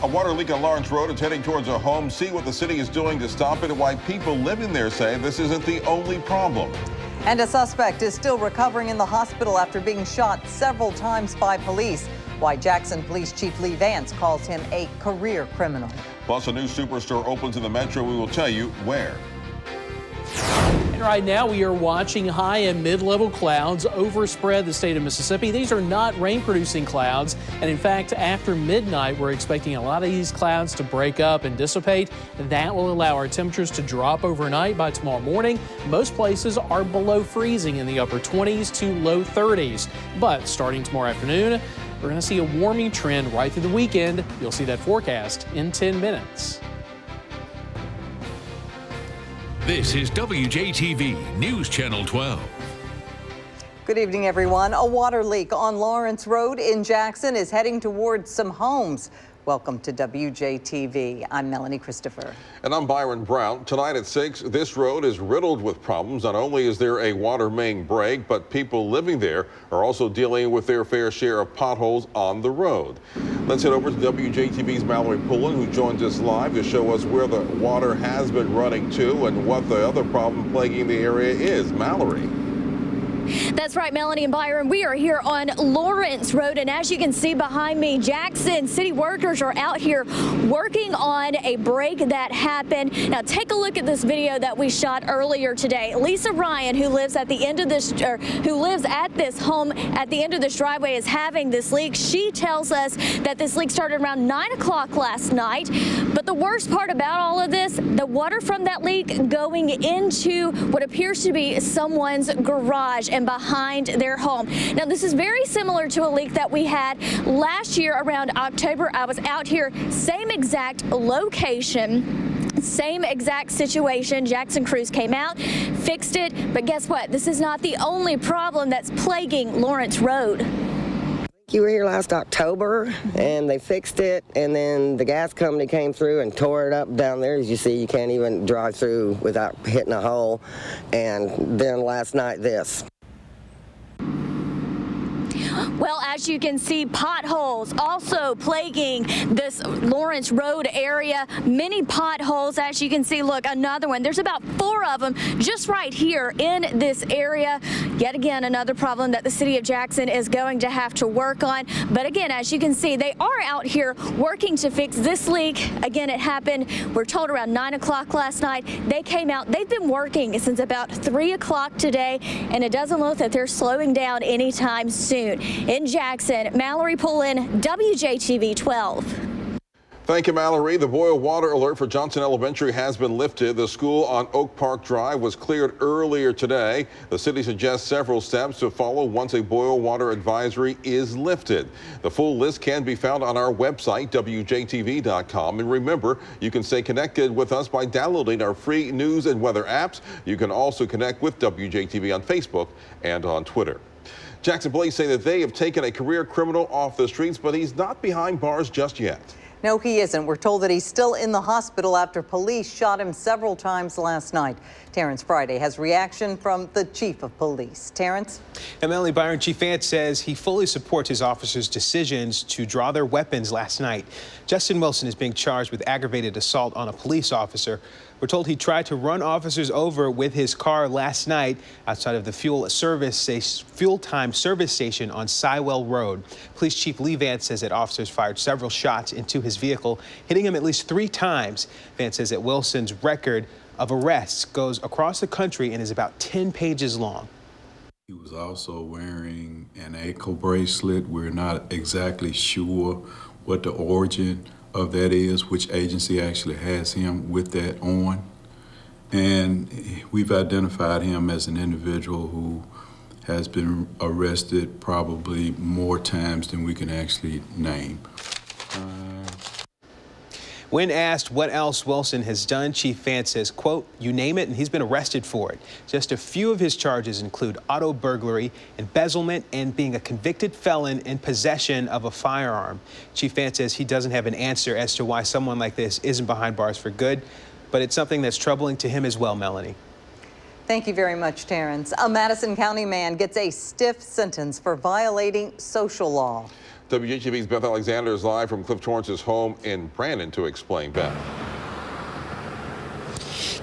A water leak on Lawrence Road is heading towards a home. See what the city is doing to stop it and why people living there say this isn't the only problem. And a suspect is still recovering in the hospital after being shot several times by police. Why Jackson Police Chief Lee Vance calls him a career criminal. Plus, a new superstore opens in the metro. We will tell you where. And right now we are watching high and mid-level clouds overspread the state of Mississippi. These are not rain-producing clouds, and in fact, after midnight, we're expecting a lot of these clouds to break up and dissipate. That will allow our temperatures to drop overnight. By tomorrow morning, most places are below freezing in the upper 20s to low 30s. But starting tomorrow afternoon, we're going to see a warming trend right through the weekend. You'll see that forecast in 10 minutes. This is WJTV News Channel 12. Good evening, everyone. A water leak on Lawrence Road in Jackson is heading towards some homes. Welcome to WJTV. I'm Melanie Christopher. And I'm Byron Brown. Tonight at 6, this road is riddled with problems. Not only is there a water main break, but people living there are also dealing with their fair share of potholes on the road. Let's head over to WJTV's Mallory Pullen, who joins us live to show us where the water has been running to and what the other problem plaguing the area is. Mallory. That's right, Melanie and Byron. We are here on Lawrence Road, and as you can see behind me, Jackson city workers are out here working on a break that happened. Now, take a look at this video that we shot earlier today. Lisa Ryan, who lives at the end of this, who lives at this home at the end of this driveway, is having this leak. She tells us that this leak started around 9 o'clock last night. But the worst part about all of this, the water from that leak going into what appears to be someone's garage and behind their home. Now, this is very similar to a leak that we had last year around October. I was out here, same exact location, same exact situation. Jackson crews came out, fixed it, but guess what? This is not the only problem that's plaguing Lawrence Road. You were here last October, and they fixed it, and then the gas company came through and tore it up down there. As you see, you can't even drive through without hitting a hole. And then last night, this. Well, as you can see, potholes also plaguing this Lawrence Road area. Many potholes, as you can see. Look, another one. There's about 4 of them just right here in this area. Yet again, another problem that the city of Jackson is going to have to work on. But again, as you can see, they are out here working to fix this leak. Again, it happened, we're told, around 9 o'clock last night. They came out. They've been working since about 3 o'clock today, and it doesn't look that they're slowing down anytime soon. In Jackson, Mallory Pullen, WJTV 12. Thank you, Mallory. The boil water alert for Johnson Elementary has been lifted. The school on Oak Park Drive was cleared earlier today. The city suggests several steps to follow once a boil water advisory is lifted. The full list can be found on our website, WJTV.com. And remember, you can stay connected with us by downloading our free news and weather apps. You can also connect with WJTV on Facebook and on Twitter. Jackson police say that they have taken a career criminal off the streets, but he's not behind bars just yet. No, he isn't. We're told that he's still in the hospital after police shot him several times last night. Terrence Friday has reaction from the chief of police. Terrence? And Melanie, Byron, Chief Vance says he fully supports his officers' decisions to draw their weapons last night. Justin Wilson is being charged with aggravated assault on a police officer. We're told he tried to run officers over with his car last night outside of the fuel time service station on Sywell Road. Police Chief Lee Vance says that officers fired several shots into his vehicle, hitting him at least 3 times. Vance says that Wilson's record of arrests goes across the country and is about 10 pages long. He was also wearing an ankle bracelet. We're not exactly sure what the origin of that is, which agency actually has him with that on. And we've identified him as an individual who has been arrested probably more times than we can actually name. When asked what else Wilson has done, Chief Vance says, quote, "You name it and he's been arrested for it." Just a few of his charges include auto burglary, embezzlement, and being a convicted felon in possession of a firearm. Chief Vance says he doesn't have an answer as to why someone like this isn't behind bars for good, but it's something that's troubling to him as well, Melanie. Thank you very much, Terrence. A Madison County man gets a stiff sentence for violating social law. WJTV's Beth Alexander is live from Cliff Torrance's home in Brandon to explain. Beth.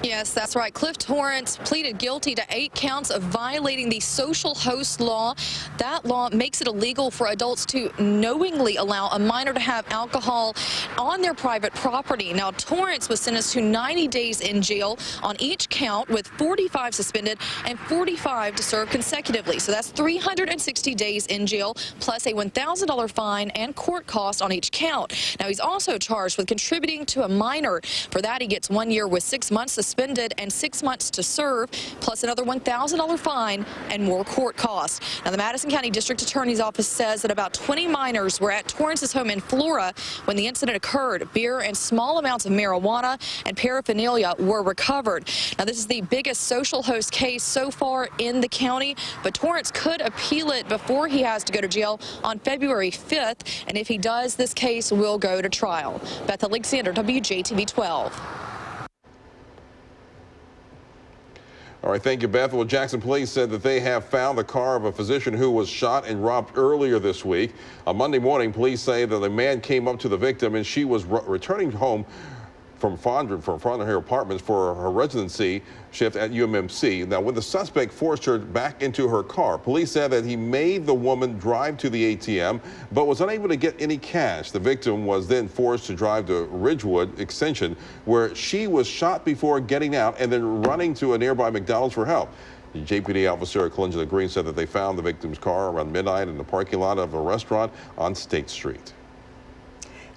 Yes, that's right. Cliff Torrance pleaded guilty to 8 counts of violating the social host law. That law makes it illegal for adults to knowingly allow a minor to have alcohol on their private property. Now, Torrance was sentenced to 90 days in jail on each count, with 45 suspended and 45 to serve consecutively. So that's 360 days in jail, plus a $1,000 fine and court cost on each count. Now, he's also charged with contributing to a minor. For that, he gets 1 year with 6 months suspended and 6 months to serve, plus another $1,000 fine and more court costs. Now, the Madison County District Attorney's Office says that about 20 minors were at Torrance's home in Flora when the incident occurred. Beer and small amounts of marijuana and paraphernalia were recovered. Now, this is the biggest social host case so far in the county, but Torrance could appeal it before he has to go to jail on February 5th, and if he does, this case will go to trial. Beth Alexander, WJTV 12. All right, thank you, Beth. Well, Jackson police said that they have found the car of a physician who was shot and robbed earlier this week. On Monday morning, police say that the man came up to the victim and she was returning home from her apartments for her residency shift at UMMC. Now, when the suspect forced her back into her car, police said that he made the woman drive to the ATM, but was unable to get any cash. The victim was then forced to drive to Ridgewood Extension, where she was shot before getting out and then running to a nearby McDonald's for help. JPD officer Calendula Green said that they found the victim's car around midnight in the parking lot of a restaurant on State Street.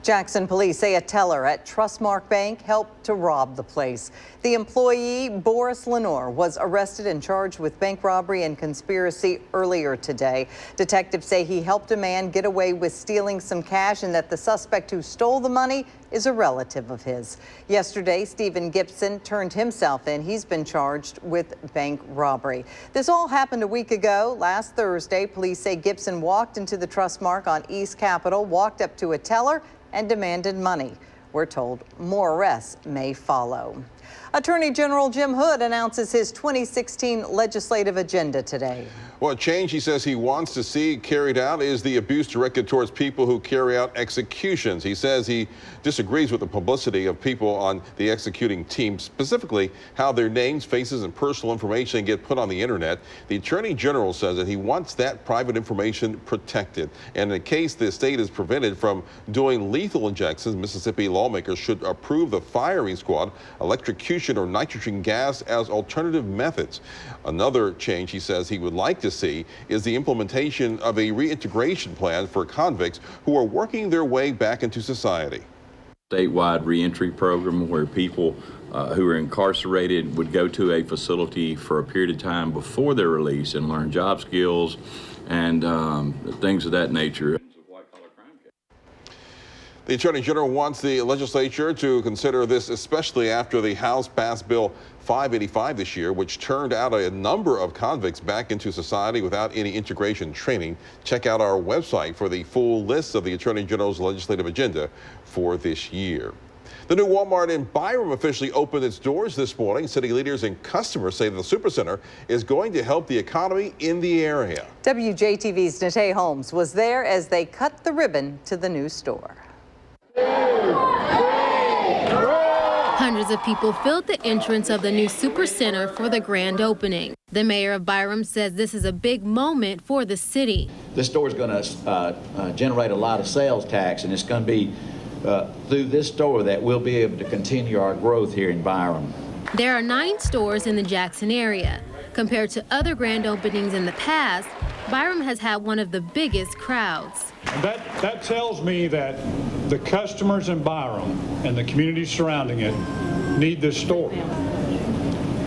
Jackson police say a teller at Trustmark Bank helped to rob the place. The employee, Boris Lenore, was arrested and charged with bank robbery and conspiracy earlier today. Detectives say he helped a man get away with stealing some cash and that the suspect who stole the money is a relative of his. Yesterday, Stephen Gibson turned himself in. He's been charged with bank robbery. This all happened a week ago. Last Thursday, police say Gibson walked into the Trustmark on East Capitol, walked up to a teller, and demanded money. We're told more arrests may follow. Attorney General Jim Hood announces his 2016 legislative agenda today. Well, a change he says he wants to see carried out is the abuse directed towards people who carry out executions. He says he disagrees with the publicity of people on the executing team, specifically how their names, faces, and personal information get put on the internet. The Attorney General says that he wants that private information protected. And in case the state is prevented from doing lethal injections, Mississippi lawmakers should approve the firing squad, electrocution, or nitrogen gas as alternative methods. Another change he says he would like to see is the implementation of a reintegration plan for convicts who are working their way back into society. Statewide reentry program where people who are incarcerated would go to a facility for a period of time before their release and learn job skills and things of that nature. The Attorney General wants the legislature to consider this, especially after the House passed Bill 585 this year, which turned out a number of convicts back into society without any integration training. Check out our website for the full list of the Attorney General's legislative agenda for this year. The new Walmart in Byram officially opened its doors this morning. City leaders and customers say the Supercenter is going to help the economy in the area. WJTV's Nate Holmes was there as they cut the ribbon to the new store. Hundreds of people filled the entrance of the new Supercenter for the grand opening. The mayor of Byram says this is a big moment for the city. This store is going to generate a lot of sales tax, and it's going to be through this store that we'll be able to continue our growth here in Byram. There are 9 stores in the Jackson area. Compared to other grand openings in the past, Byram has had one of the biggest crowds. And that tells me that the customers in Byram and the communities surrounding it need this store.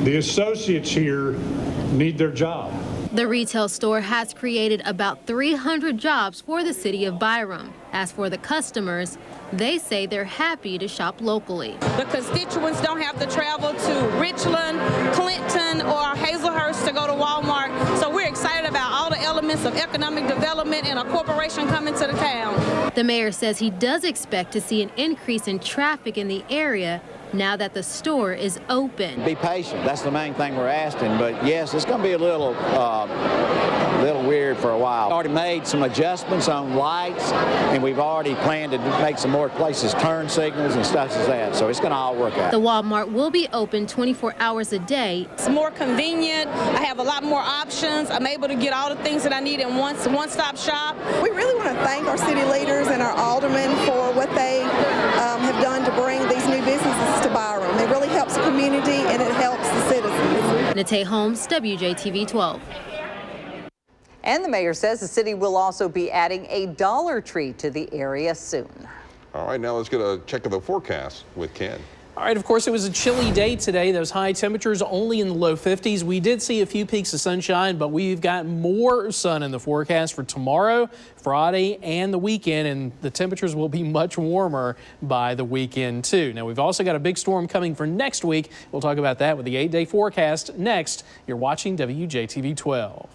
The associates here need their job. The retail store has created about 300 jobs for the city of Byram. As for the customers, they say they're happy to shop locally. The constituents don't have to travel to Richland, Clinton, or Hazelhurst to go to Walmart. So we're excited about all the elements of economic development and a corporation coming to the town. The mayor says he does expect to see an increase in traffic in the area now that the store is open. Be patient. That's the main thing we're asking. But yes, it's going to be a little weird for a while. Already made some adjustments on lights, and we've already planned to make some more places turn signals and stuff as that. So it's going to all work out. The Walmart will be open 24 hours a day. It's more convenient. I have a lot more options. I'm able to get all the things that I need in one-stop shop. We really want to thank our city leaders and our aldermen for what they have done to bring these new businesses to Byram. It really helps the community and it helps the citizens. Nate Holmes, WJTV 12. And the mayor says the city will also be adding a Dollar Tree to the area soon. All right, now let's get a check of the forecast with Ken. All right, of course, it was a chilly day today. Those high temperatures only in the low 50s. We did see a few peaks of sunshine, but we've got more sun in the forecast for tomorrow, Friday, and the weekend, and the temperatures will be much warmer by the weekend, too. Now, we've also got a big storm coming for next week. We'll talk about that with the 8-day forecast next. You're watching WJTV 12.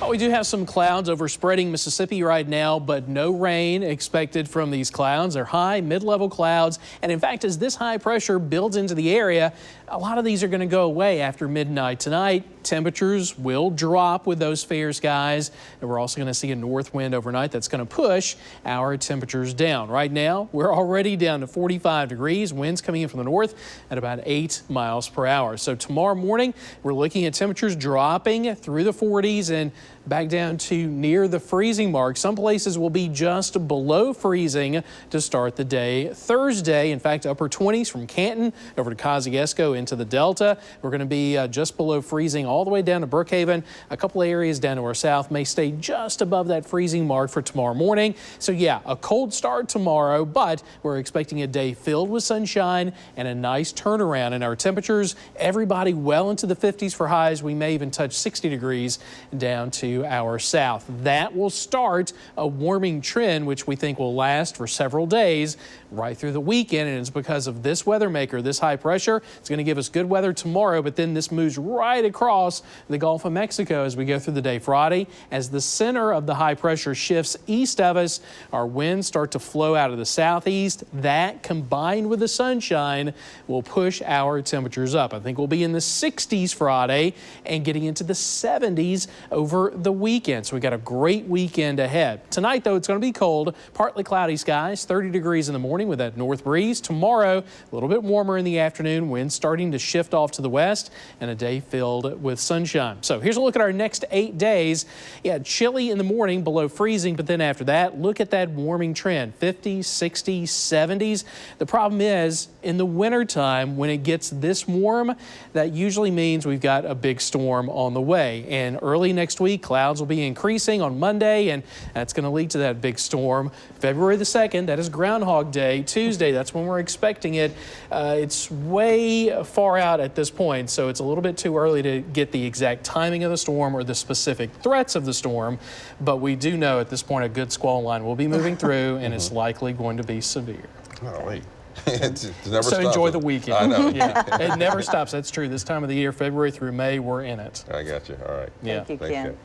We do have some clouds overspreading Mississippi right now, but no rain expected from these clouds. They're high, mid-level clouds. And in fact, as this high pressure builds into the area, a lot of these are going to go away after midnight tonight. Temperatures will drop with those fair skies. And we're also going to see a north wind overnight that's going to push our temperatures down. Right now, we're already down to 45 degrees. Winds coming in from the north at about 8 miles per hour. So tomorrow morning, we're looking at temperatures dropping through the 40s and back down to near the freezing mark. Some places will be just below freezing to start the day Thursday. In fact, upper 20s from Canton over to Kosciuszko into the Delta. We're going to be just below freezing all the way down to Brookhaven. A couple of areas down to our south may stay just above that freezing mark for tomorrow morning. So yeah, a cold start tomorrow, but we're expecting a day filled with sunshine and a nice turnaround in our temperatures. Everybody well into the 50s for highs. We may even touch 60 degrees down to our south. That will start a warming trend, which we think will last for several days right through the weekend. And it's because of this weather maker, this high pressure. It's going to give us good weather tomorrow, but then this moves right across the Gulf of Mexico as we go through the day Friday. As the center of the high pressure shifts east of us, our winds start to flow out of the southeast. That combined with the sunshine will push our temperatures up. I think we'll be in the 60s Friday and getting into the 70s over the weekend. So we got a great weekend ahead. Tonight, though, it's going to be cold, partly cloudy skies, 30 degrees in the morning with that north breeze. Tomorrow, a little bit warmer in the afternoon, winds starting to shift off to the west, and a day filled with sunshine. So here's a look at our next 8 days. Yeah, chilly in the morning, below freezing, but then after that, look at that warming trend, 50s, 60s, 70s. The problem is, in the wintertime, when it gets this warm, that usually means we've got a big storm on the way. And early next week, clouds will be increasing on Monday, and that's going to lead to that big storm. February the 2nd, that is Groundhog Day. Tuesday, that's when we're expecting it. It's way far out at this point, so it's a little bit too early to get the exact timing of the storm or the specific threats of the storm. But we do know at this point a good squall line will be moving through, and it's likely going to be severe. Oh, wait. It never so stops. enjoy the weekend. I know. Yeah, it never stops. That's true. This time of the year, February through May, we're in it. I got you. All right. Yeah. Thank you, Ken.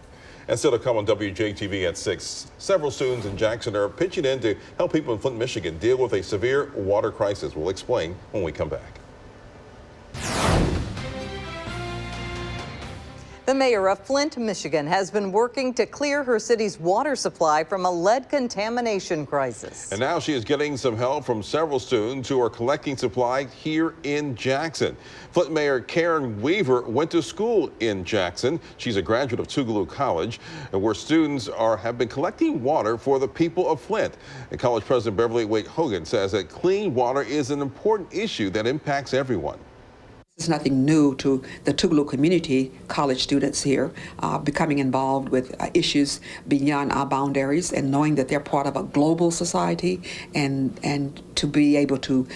And still to come on WJTV at 6, several students in Jackson are pitching in to help people in Flint, Michigan deal with a severe water crisis. We'll explain when we come back. The mayor of Flint, Michigan has been working to clear her city's water supply from a lead contamination crisis. And now she is getting some help from several students who are collecting supply here in Jackson. Flint Mayor Carolyn Weaver went to school in Jackson. She's a graduate of Tougaloo College, where students have been collecting water for the people of Flint. And College President Beverly Wade Hogan says that clean water is an important issue that impacts everyone. It's nothing new to the Tougaloo community, college students here, becoming involved with issues beyond our boundaries and knowing that they're part of a global society and to be able to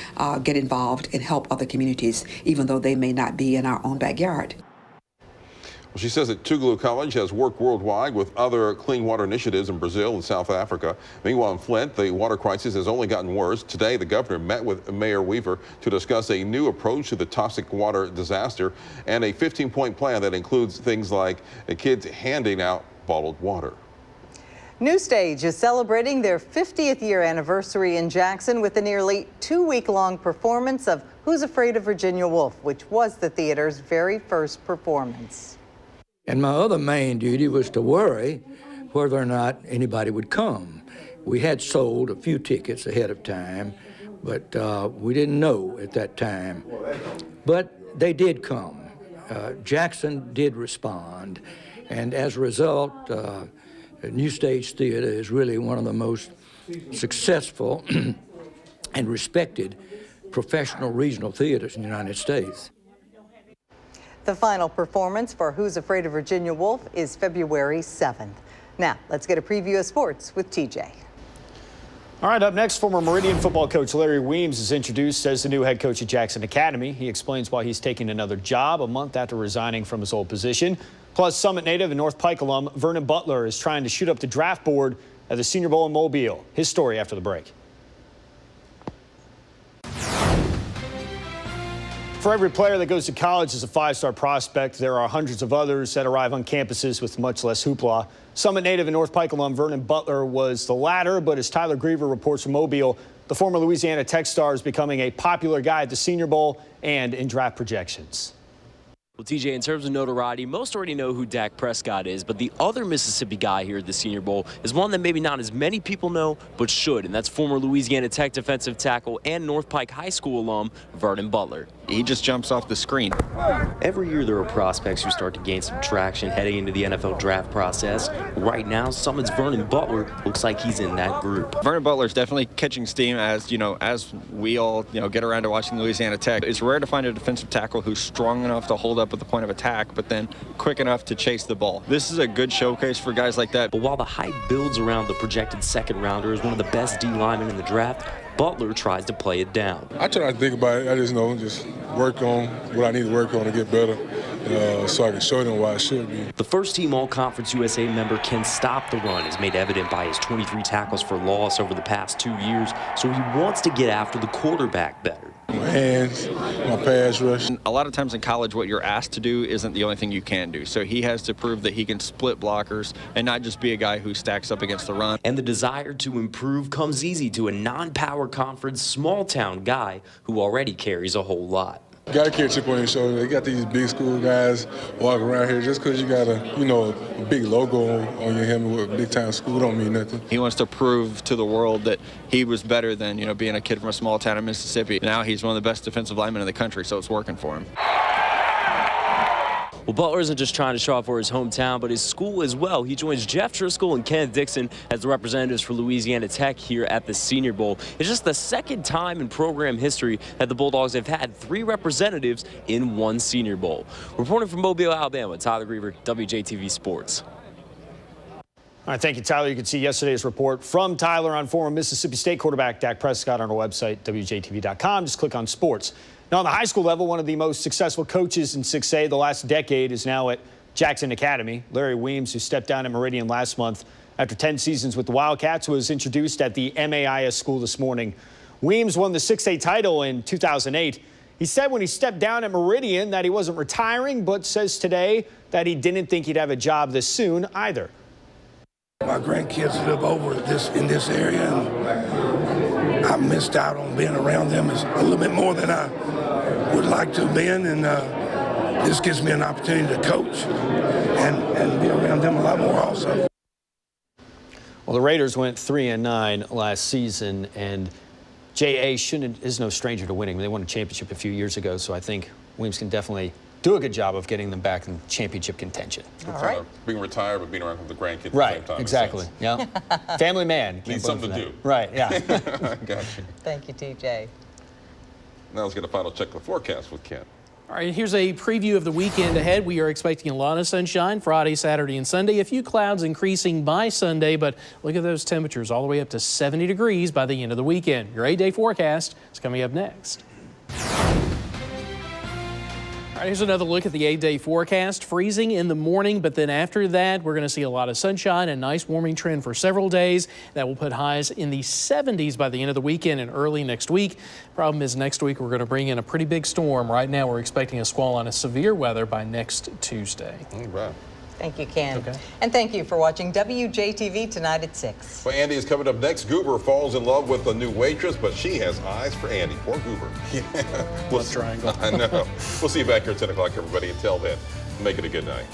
get involved and help other communities, even though they may not be in our own backyard. She says that Tougaloo College has worked worldwide with other clean water initiatives in Brazil and South Africa. Meanwhile, in Flint, the water crisis has only gotten worse. Today, the governor met with Mayor Weaver to discuss a new approach to the toxic water disaster and a 15-point plan that includes things like kids handing out bottled water. New Stage is celebrating their 50th year anniversary in Jackson with a nearly 2-week-long performance of Who's Afraid of Virginia Woolf, which was the theater's very first performance. And my other main duty was to worry whether or not anybody would come. We had sold a few tickets ahead of time, but we didn't know at that time. But they did come. Jackson did respond, and as a result, New Stage Theater is really one of the most successful and respected professional regional theaters in the United States. The final performance for Who's Afraid of Virginia Woolf is February 7th. Now, let's get a preview of sports with TJ. All right, up next, former Meridian football coach Larry Weems is introduced as the new head coach at Jackson Academy. He explains why he's taking another job a month after resigning from his old position. Plus, Summit native and North Pike alum Vernon Butler is trying to shoot up the draft board at the Senior Bowl in Mobile. His story after the break. For every player that goes to college as a 5-star prospect, there are hundreds of others that arrive on campuses with much less hoopla. Summit native and North Pike alum Vernon Butler was the latter, but as Tyler Griever reports from Mobile, the former Louisiana Tech star is becoming a popular guy at the Senior Bowl and in draft projections. Well, TJ, in terms of notoriety, most already know who Dak Prescott is, but the other Mississippi guy here at the Senior Bowl is one that maybe not as many people know, but should, and that's former Louisiana Tech defensive tackle and North Pike High School alum Vernon Butler. He just jumps off the screen. Every year there are prospects who start to gain some traction heading into the NFL draft process. Right now, Summit's Vernon Butler looks like he's in that group. Vernon Butler's definitely catching steam as we all get around to watching Louisiana Tech. It's rare to find a defensive tackle who's strong enough to hold up at the point of attack, but then quick enough to chase the ball. This is a good showcase for guys like that. But while the hype builds around the projected second rounder as one of the best D linemen in the draft, Butler tries to play it down. I try to think about it. I just work on what I need to work on to get better so I can show them why I should be. The first-team All-Conference USA member can stop the run is made evident by his 23 tackles for loss over the past 2 years, so he wants to get after the quarterback better. My hands, my pass rush. A lot of times in college, what you're asked to do isn't the only thing you can do. So he has to prove that he can split blockers and not just be a guy who stacks up against the run. And the desire to improve comes easy to a non-power conference, small-town guy who already carries a whole lot. You got to carry a chip on your shoulder. They got these big school guys walking around here. Just because you got a big logo on your helmet with big-time school don't mean nothing. He wants to prove to the world that he was better than, being a kid from a small town in Mississippi. Now he's one of the best defensive linemen in the country, so it's working for him. Well, Butler isn't just trying to show off for his hometown, but his school as well. He joins Jeff Driscoll and Kenneth Dixon as the representatives for Louisiana Tech here at the Senior Bowl. It's just the second time in program history that the Bulldogs have had 3 representatives in one Senior Bowl. Reporting from Mobile, Alabama, Tyler Griever, WJTV Sports. All right, thank you, Tyler. You can see yesterday's report from Tyler on former Mississippi State quarterback Dak Prescott on our website, WJTV.com. Just click on sports. Now, on the high school level, one of the most successful coaches in 6A the last decade is now at Jackson Academy. Larry Weems, who stepped down at Meridian last month after 10 seasons with the Wildcats, was introduced at the MAIS school this morning. Weems won the 6A title in 2008. He said when he stepped down at Meridian that he wasn't retiring, but says today that he didn't think he'd have a job this soon either. My grandkids live over in this area, and I missed out on being around them a little bit more than I would like to have been, and this gives me an opportunity to coach and be around them a lot more also. Well, the Raiders went 3-9 last season, and J.A. is no stranger to winning. They won a championship a few years ago, so I think Weems can definitely do a good job of getting them back in championship contention. All right. Being retired but being around with the grandkids Right, at the same time. exactly. Yeah. Family man. Need something to do. Right, yeah. Got you. Thank you, TJ. Now let's get a final check of the forecast with Ken. All right, here's a preview of the weekend ahead. We are expecting a lot of sunshine Friday, Saturday, and Sunday. A few clouds increasing by Sunday, but look at those temperatures all the way up to 70 degrees by the end of the weekend. Your 8-day forecast is coming up next. All right, here's another look at the 8-day forecast. Freezing in the morning, but then after that, we're going to see a lot of sunshine and nice warming trend for several days. That will put highs in the 70s by the end of the weekend and early next week. Problem is next week we're going to bring in a pretty big storm. Right now we're expecting a squall on a severe weather by next Tuesday. All right. Thank you, Ken. Okay. And thank you for watching WJTV tonight at 6. Well, Andy is coming up next. Goober falls in love with a new waitress, but she has eyes for Andy. Poor Goober. Yeah. Love triangle. I know. We'll see you back here at 10 o'clock, everybody. Until then, make it a good night.